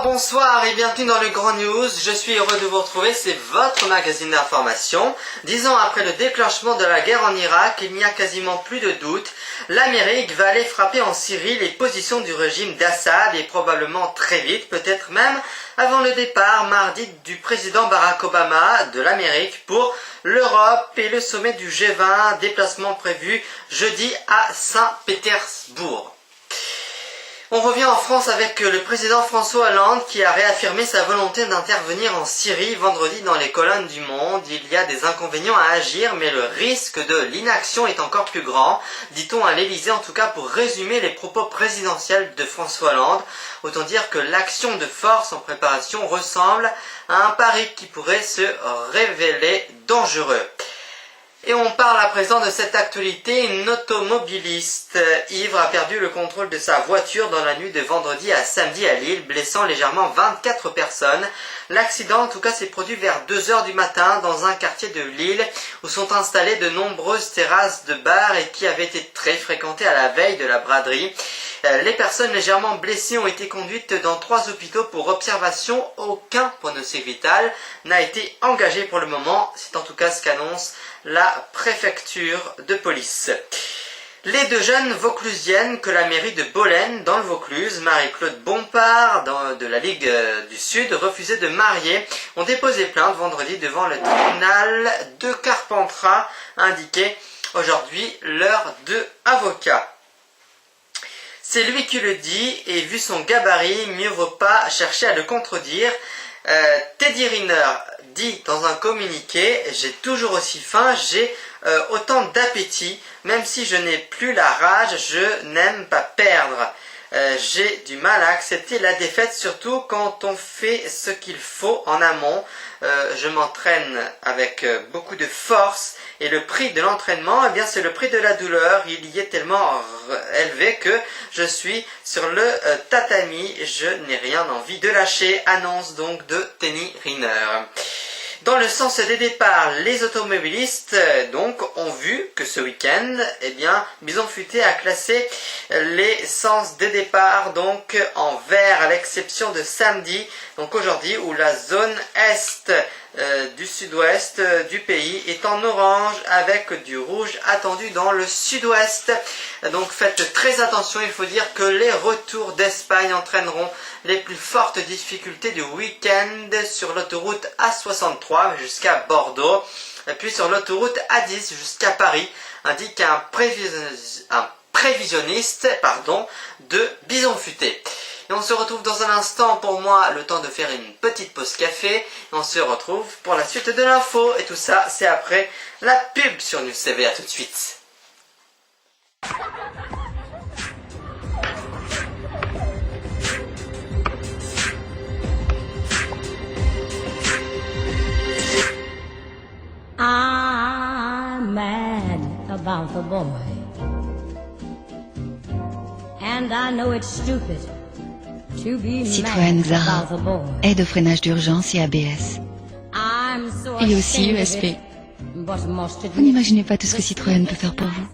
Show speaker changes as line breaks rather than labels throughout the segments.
Bonsoir et bienvenue dans le Grand News. Je suis heureux de vous retrouver, c'est votre magazine d'information. 10 ans après le déclenchement de la guerre en Irak, il n'y a quasiment plus de doute. L'Amérique va aller frapper en Syrie les positions du régime d'Assad et probablement très vite, peut-être même avant le départ mardi du président Barack Obama de l'Amérique pour l'Europe et le sommet du G20, déplacement prévu jeudi à Saint-Pétersbourg. On revient en France avec le président François Hollande qui a réaffirmé sa volonté d'intervenir en Syrie vendredi dans les colonnes du Monde. Il y a des inconvénients à agir, mais le risque de l'inaction est encore plus grand, dit-on à l'Élysée, en tout cas pour résumer les propos présidentiels de François Hollande. Autant dire que l'action de force en préparation ressemble à un pari qui pourrait se révéler dangereux. Et on parle à présent de cette actualité. Une automobiliste ivre a perdu le contrôle de sa voiture dans la nuit de vendredi à samedi à Lille, blessant légèrement 24 personnes. L'accident en tout cas s'est produit vers 2 heures du matin dans un quartier de Lille où sont installées de nombreuses terrasses de bars et qui avaient été très fréquentées à la veille de la braderie. Les personnes légèrement blessées ont été conduites dans 3 hôpitaux pour observation. Aucun pronostic vital n'a été engagé pour le moment. C'est en tout cas ce qu'annonce la préfecture de police. Les 2 jeunes vauclusiennes que la mairie de Bolène, dans le Vaucluse, Marie-Claude Bompard, de la Ligue du Sud, refusait de marier, ont déposé plainte vendredi devant le tribunal de Carpentras, indiqué aujourd'hui leurs 2 avocats. C'est lui qui le dit, et vu son gabarit, mieux vaut pas chercher à le contredire. Teddy Riner dit dans un communiqué « J'ai toujours aussi faim, j'ai autant d'appétit, même si je n'ai plus la rage, je n'aime pas perdre. J'ai du mal à accepter la défaite, surtout quand on fait ce qu'il faut en amont. Je m'entraîne avec beaucoup de force et le prix de l'entraînement, eh bien c'est le prix de la douleur. Il y est tellement élevé que je suis sur le tatami. Je n'ai rien envie de lâcher », annonce donc de Teddy Riner. Dans le sens des départs, les automobilistes donc ont vu que ce week-end, eh bien, Bison Futé a classé les sens des départs donc en vert, à l'exception de samedi, donc aujourd'hui, où la zone est du sud-ouest du pays est en orange avec du rouge attendu dans le sud-ouest. Donc faites très attention, il faut dire que les retours d'Espagne entraîneront les plus fortes difficultés du week-end sur l'autoroute A63 jusqu'à Bordeaux, et puis sur l'autoroute A10 jusqu'à Paris, indique un prévisionniste de Bison Futé. Et on se retrouve dans un instant, pour moi, le temps de faire une petite pause café. Et on se retrouve pour la suite de l'info. Et tout ça, c'est après la pub sur News TV. À tout de suite.
I'm mad about the boy, and I know it's stupid.
Citroën Zara, aide au freinage d'urgence et ABS. Et aussi ESP. Vous n'imaginez pas tout ce que Citroën peut faire pour vous.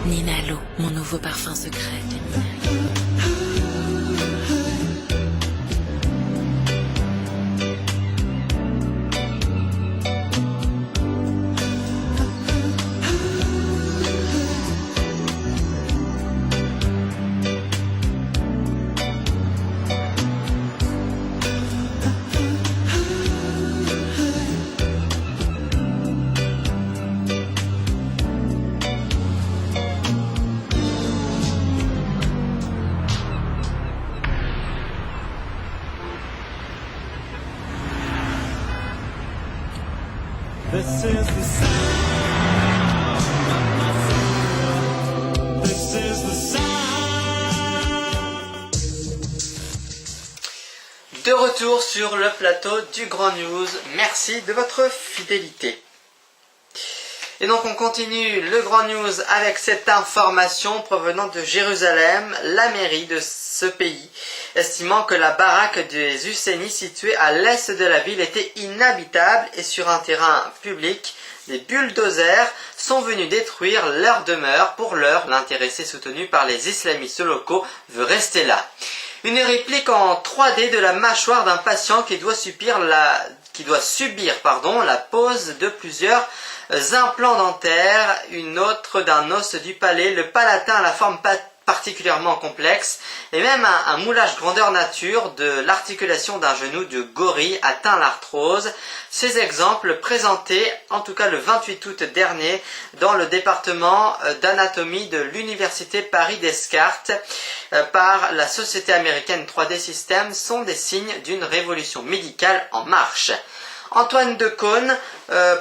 Ninalo, mon nouveau parfum secret.
This is the sound. This is the sound.
De retour sur le plateau du Grand News. Merci de votre fidélité. Et donc on continue le Grand News avec cette information provenant de Jérusalem. La mairie de ce pays, estimant que la baraque des Husseini située à l'est de la ville était inhabitable et sur un terrain public, des bulldozers sont venus détruire leur demeure. Pour l'heure, l'intéressé soutenu par les islamistes locaux veut rester là. Une réplique en 3D de la mâchoire d'un patient qui doit subir la pose de plusieurs implants dentaires, une autre d'un os du palais, le palatin à la forme particulièrement complexe, et même un moulage grandeur nature de l'articulation d'un genou de gorille atteint l'arthrose. Ces exemples présentés, en tout cas le 28 août dernier, dans le département d'anatomie de l'université Paris-Descartes, par la société américaine 3D Systems, sont des signes d'une révolution médicale en marche. Antoine Decaune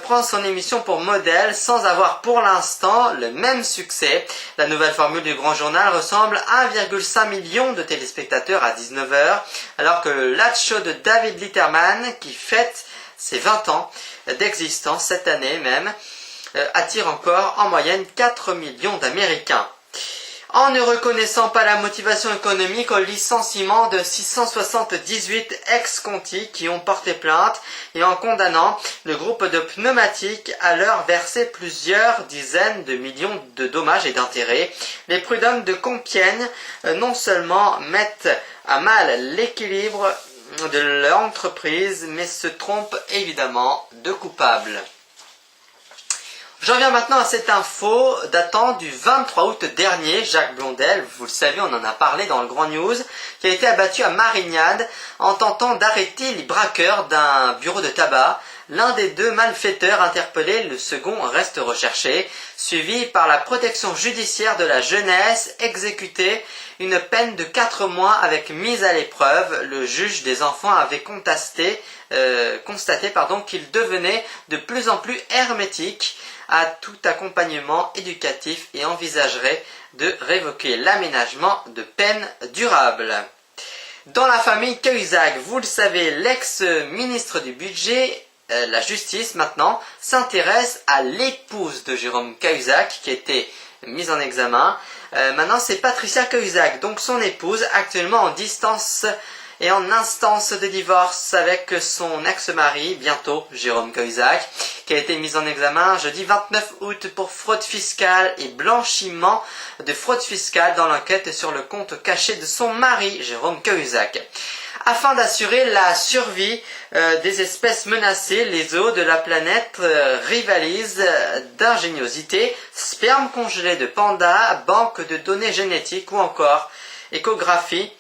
prend son émission pour modèle sans avoir pour l'instant le même succès. La nouvelle formule du Grand Journal ressemble à 1,5 million de téléspectateurs à 19h, alors que le Late Show de David Letterman, qui fête ses 20 ans d'existence cette année même, attire encore en moyenne 4 millions d'Américains. En ne reconnaissant pas la motivation économique au licenciement de 678 ex-contis qui ont porté plainte et en condamnant le groupe de pneumatiques à leur verser plusieurs dizaines de millions de dommages et d'intérêts, les prud'hommes de Compiègne non seulement mettent à mal l'équilibre de l'entreprise, mais se trompent évidemment de coupables. J'en viens maintenant à cette info datant du 23 août dernier. Jacques Blondel, vous le savez, on en a parlé dans le Grand News, qui a été abattu à Marignane en tentant d'arrêter les braqueurs d'un bureau de tabac. L'un des deux malfaiteurs interpellés, le second reste recherché, suivi par la protection judiciaire de la jeunesse, exécuté une peine de 4 mois avec mise à l'épreuve. Le juge des enfants avait constaté qu'il devenait de plus en plus hermétique à tout accompagnement éducatif et envisagerait de révoquer l'aménagement de peine durable. Dans la famille Cahuzac, vous le savez, l'ex-ministre du Budget, la Justice maintenant, s'intéresse à l'épouse de Jérôme Cahuzac qui a été mise en examen. Maintenant c'est Patricia Cahuzac, donc son épouse, actuellement en distance et en instance de divorce avec son ex-mari, bientôt Jérôme Cahuzac, qui a été mis en examen jeudi 29 août pour fraude fiscale et blanchiment de fraude fiscale dans l'enquête sur le compte caché de son mari, Jérôme Cahuzac. Afin d'assurer la survie des espèces menacées, les eaux de la planète rivalisent d'ingéniosité, sperme congelé de panda, banque de données génétiques ou encore échographie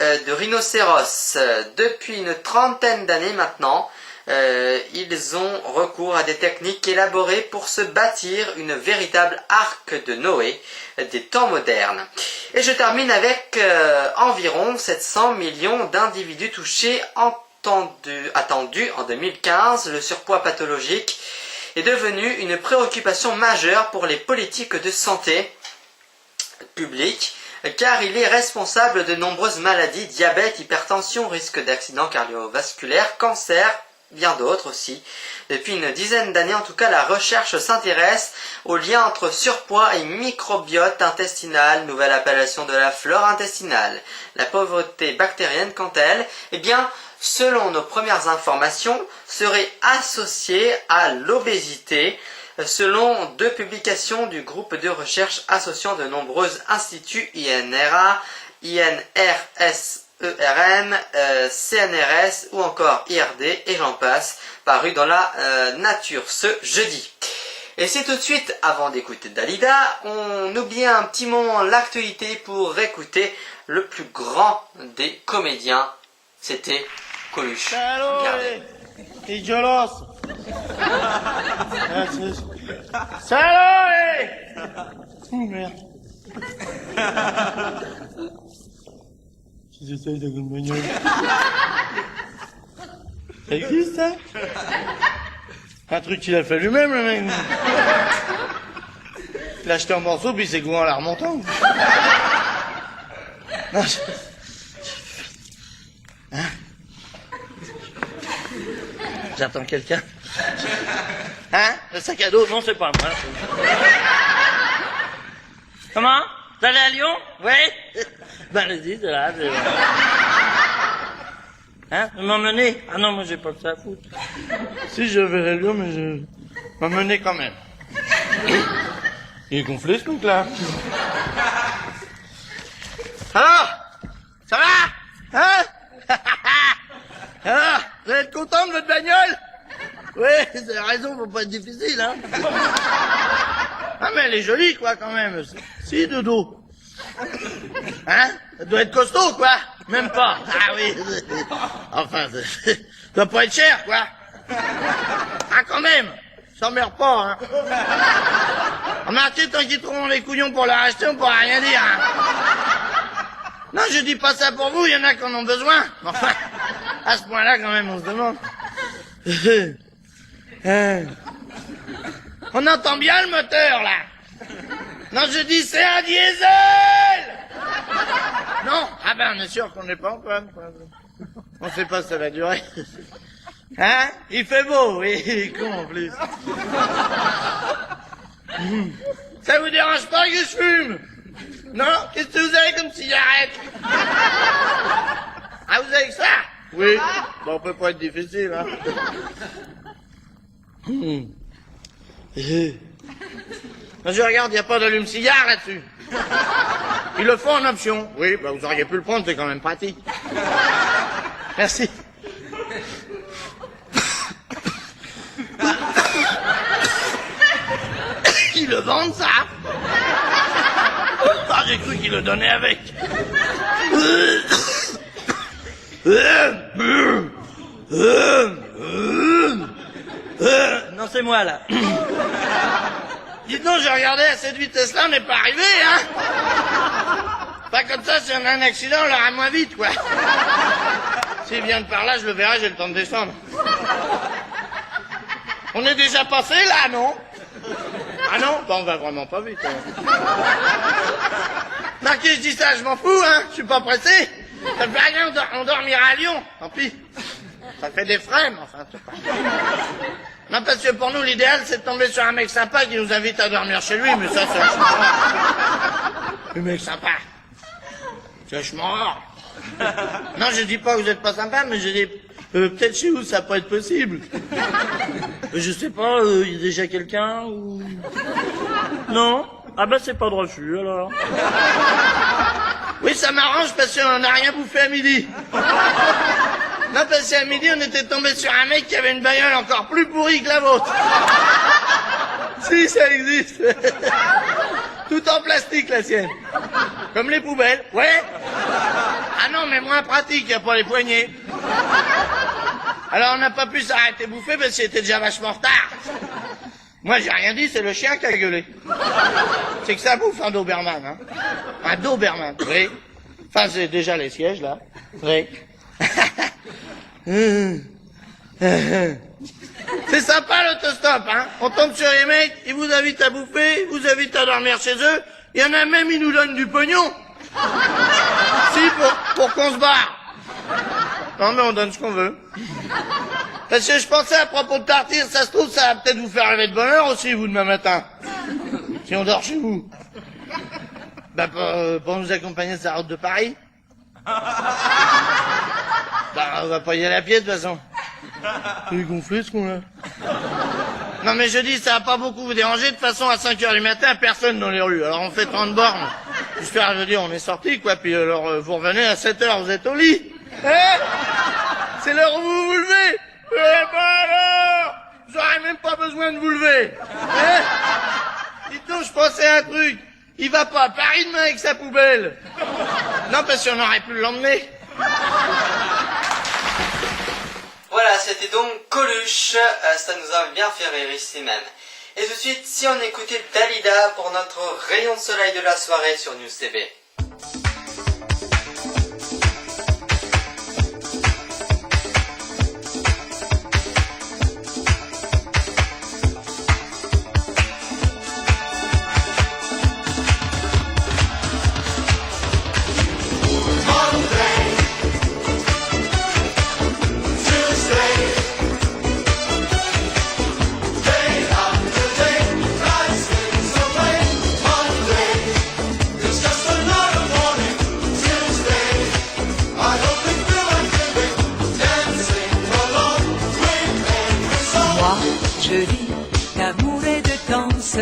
de rhinocéros. Depuis une trentaine d'années maintenant, ils ont recours à des techniques élaborées pour se bâtir une véritable arche de Noé des temps modernes. Et je termine avec environ 700 millions d'individus touchés attendus en 2015. Le surpoids pathologique est devenu une préoccupation majeure pour les politiques de santé publique, car il est responsable de nombreuses maladies, diabète, hypertension, risque d'accident cardiovasculaire, cancer, bien d'autres aussi. Depuis une dizaine d'années, en tout cas, la recherche s'intéresse au lien entre surpoids et microbiote intestinal, nouvelle appellation de la flore intestinale. La pauvreté bactérienne, quant à elle, selon nos premières informations, serait associée à l'obésité, selon 2 publications du groupe de recherche associant de nombreux instituts INRA, INRSERM, CNRS ou encore IRD et j'en passe, paru dans la Nature ce jeudi. Et c'est tout de suite, avant d'écouter Dalida, on oublie un petit moment l'actualité pour écouter le plus grand des comédiens, c'était Coluche. Regardez.
Salut! Oh merde. J'essaye de gueule. Ça existe ça? Un truc qu'il a fait lui-même, le mec. Il a acheté en morceaux, puis il s'est couvert en la remontant. Non, Hein? J'attends quelqu'un. Hein? Le sac à dos? Non, c'est pas moi. Comment? Vous allez à Lyon? Oui? Ben, allez-y, c'est là. Hein? Vous m'emmenez? Ah non, moi, j'ai pas que ça à foutre. Si, je vais à Lyon, mais je m'emmener quand même. Il est gonflé, ce truc-là. Alors? Ça va? Hein? Alors? Vous êtes content de votre bagnole? Oui, vous avez raison, faut pas être difficile, hein? Ah, mais elle est jolie, quoi, quand même. Si, Dodo. Hein? Ça doit être costaud, quoi. Même pas. Ah oui. Enfin, ça doit pas être cher, quoi. Ah, quand même. Ça meurt pas, hein. Remarquez, tant qu'ils trouveront les couillons pour la racheter, on pourra rien dire, hein. Non, je dis pas ça pour vous, il y en a qui en ont besoin. Enfin, à ce point-là, quand même, on se demande. On entend bien le moteur, là. Non, je dis, c'est un diesel. Non? Ah ben, on est sûr qu'on n'est pas en panne. On sait pas si ça va durer. Hein? Il fait beau, oui, il est con en plus. Ça vous dérange pas que je fume? Non? Qu'est-ce que vous avez comme cigarette? Ah, vous avez que ça? Oui. Bon, on peut pas être difficile, hein. Je regarde, il n'y a pas d'allume-cigare là-dessus. Ils le font en option. Oui, bah vous auriez pu le prendre, c'est quand même pratique. Merci. Ils le vendent, ça? Ah, j'ai cru qu'ils le donnaient avec. Non, c'est moi, là. Dites donc, j'ai regardé à cette vitesse-là, on n'est pas arrivé, hein? Pas comme ça, si on a un accident, on l'aura moins vite, quoi. S'il vient de par là, je le verrai, j'ai le temps de descendre. On est déjà passé, là, non? Ah non? Bah, on va vraiment pas vite, hein. Non, que je dis ça, je m'en fous, hein? Je suis pas pressé. Ça fait rien, on dormira à Lyon. Tant pis. Ça fait des frais, mais enfin, c'est pas... Non, parce que pour nous, l'idéal, c'est de tomber sur un mec sympa qui nous invite à dormir chez lui, mais ça, c'est vachement rare. Le mec sympa. C'est vachement rare. Non, je dis pas que vous êtes pas sympa, mais je dis, peut-être chez vous, ça peut être possible. Je sais pas, il y a déjà quelqu'un ou... Non? Ah bah, c'est pas de refus, alors. Oui, ça m'arrange parce qu'on n'a rien bouffé à midi. Non, parce qu'à midi, on était tombé sur un mec qui avait une bagnole encore plus pourrie que la vôtre. Si, ça existe. Tout en plastique, la sienne. Comme les poubelles. Ouais. Ah non, mais moins pratique, il n'y a pas les poignées. Alors, on n'a pas pu s'arrêter bouffer parce qu'il était déjà vachement en retard. Moi, j'ai rien dit, c'est le chien qui a gueulé. C'est que ça bouffe un Doberman, hein. Un Doberman, oui. Enfin, c'est déjà les sièges, là. Oui. C'est sympa l'autostop, hein. On tombe sur les mecs, ils vous invitent à bouffer, ils vous invitent à dormir chez eux. Il y en a même, ils nous donnent du pognon. Si, pour qu'on se barre. Non, mais on donne ce qu'on veut. Parce que je pensais à propos de partir, ça se trouve, ça va peut-être vous faire rêver de bonheur aussi, vous, demain matin. Si on dort chez vous. Bah, pour nous accompagner sur la route de Paris. Bah, on va pas y aller à pied, de toute façon. Il est gonflé, ce qu'on a. Non, mais je dis, ça va pas beaucoup vous déranger. De toute façon, à 5h du matin, personne dans les rues. Alors, on fait 30 bornes. J'espère, je veux dire, on est sortis, quoi. Puis, alors, vous revenez à 7h, vous êtes au lit. Hein? C'est l'heure où vous vous levez. Eh ben alors, vous aurez même pas besoin de vous lever. Hein? Dites donc, je pensais à un truc. Il va pas à Paris demain avec sa poubelle. Non, parce qu'on aurait pu l'emmener.
Voilà, c'était donc Coluche, ça nous a bien fait rire ici même. Et tout de suite, si on écoutait Dalida pour notre rayon de soleil de la soirée sur News TV.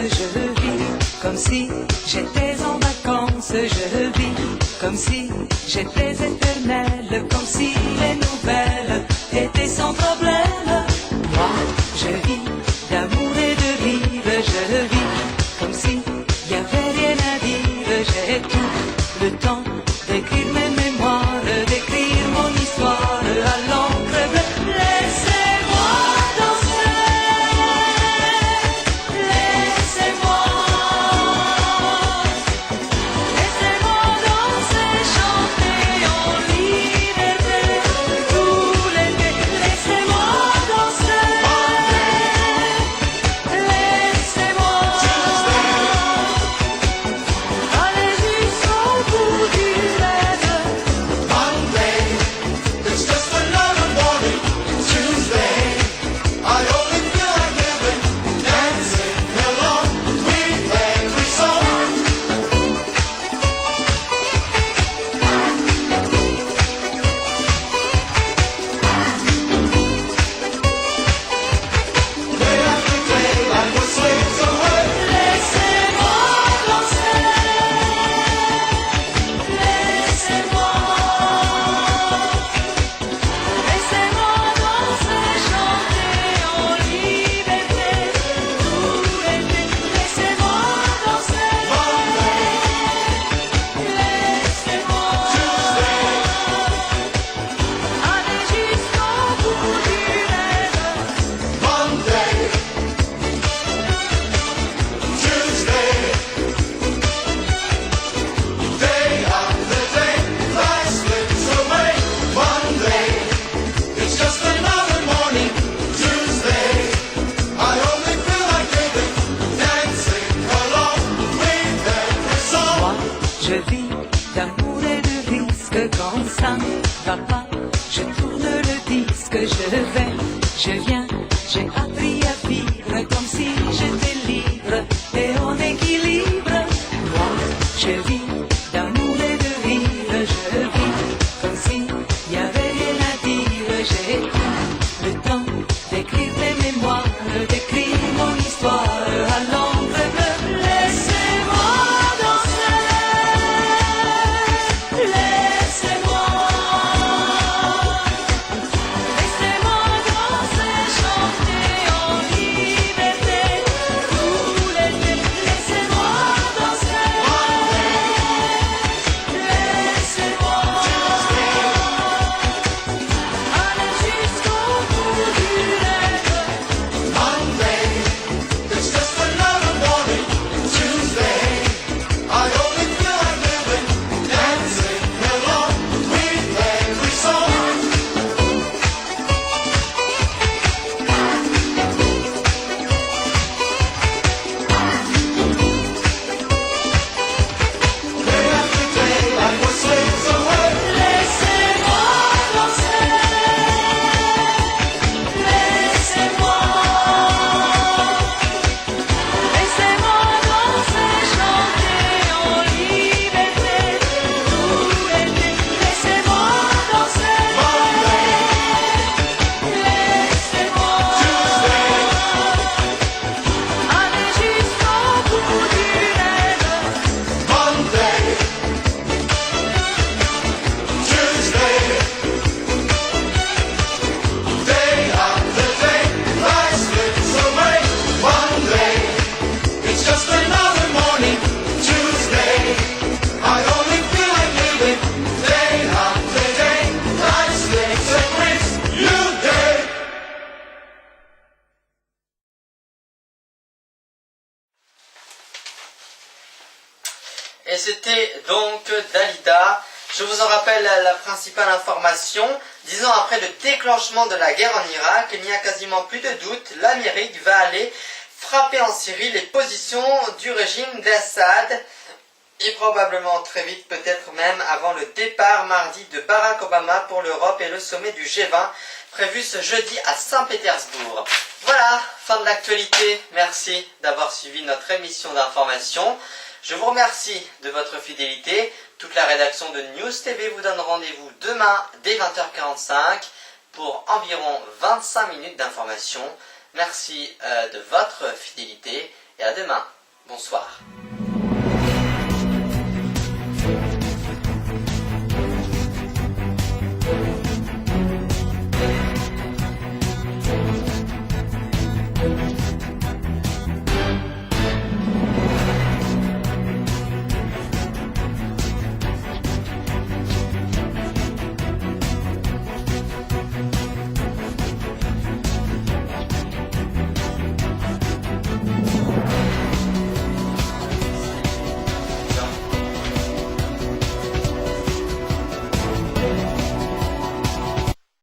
je vis comme si j'étais en vacances, je vis comme si j'étais éternelle, comme si les nouvelles étaient sans problème. Moi, je vis d'amour et de rire, je vis comme si y avait rien à dire. J'ai tout le temps d'écrire mes mémoires, d'écrire mon histoire à l'encre bleue. Laissez-moi danser, laissez-moi, laissez-moi danser, chanter en liberté tout l'été. Laissez-moi danser, laissez-moi aller jusqu'au bout du rêve.
Monday, it's just another morning. Tuesday, I only feel like living, dancing along with every song. Day after day, I was slipped away.
Laissez-moi danser, laissez-moi, laissez-moi danser, chanter en liberté tout l'été. Laissez-moi danser, laissez-moi aller jusqu'au bout du rêve.
Monday, Tuesday, day after day, life slips away. Monday, it's just another morning. Tuesday, I only feel like living, dancing along with every song.
Moi, je vis d'amour et de risque. Quand ça ne va pas, je tourne le disque. Je viens, j'ai appris à vivre comme si j'étais libre et en équilibre. Moi, je vis d'amour et de rire. Je vis comme si y avait rien à dire. J'ai tout le temps d'écrire mes mémoires, d'écrire mon histoire à l'encre bleue. Laissez-moi danser, laissez-moi, laissez-moi danser, chanter en liberté tout l'été. Laissez-moi danser, laissez-moi aller jusqu'au bout du rêve.
Monday, it's just another morning. Tuesday, I only feel like living, dancing along with every song. Day after day, I was slipped away.
Laissez-moi danser, laissez-moi, laissez-moi danser, chanter en liberté tout l'été. Laissez-moi danser, laissez-moi aller jusqu'au bout du rêve.
Monday, Tuesday, day after day, life slips away. Monday, it's just another morning. Tuesday, I only feel like living. Day after day, life slips and brings you day.
Et c'était donc Dalida. Je vous en rappelle la principale information. 10 ans après le déclenchement de la guerre en Irak, il n'y a quasiment plus de doute, l'Amérique va aller frapper en Syrie les positions du régime d'Assad et probablement très vite, peut-être même avant le départ mardi de Barack Obama pour l'Europe et le sommet du G20 prévu ce jeudi à Saint-Pétersbourg. Voilà, fin de l'actualité. Merci d'avoir suivi notre émission d'information. Je vous remercie de votre fidélité. Toute la rédaction de News TV vous donne rendez-vous demain dès 20h45 pour environ 25 minutes d'information. Merci de votre fidélité et à demain. Bonsoir.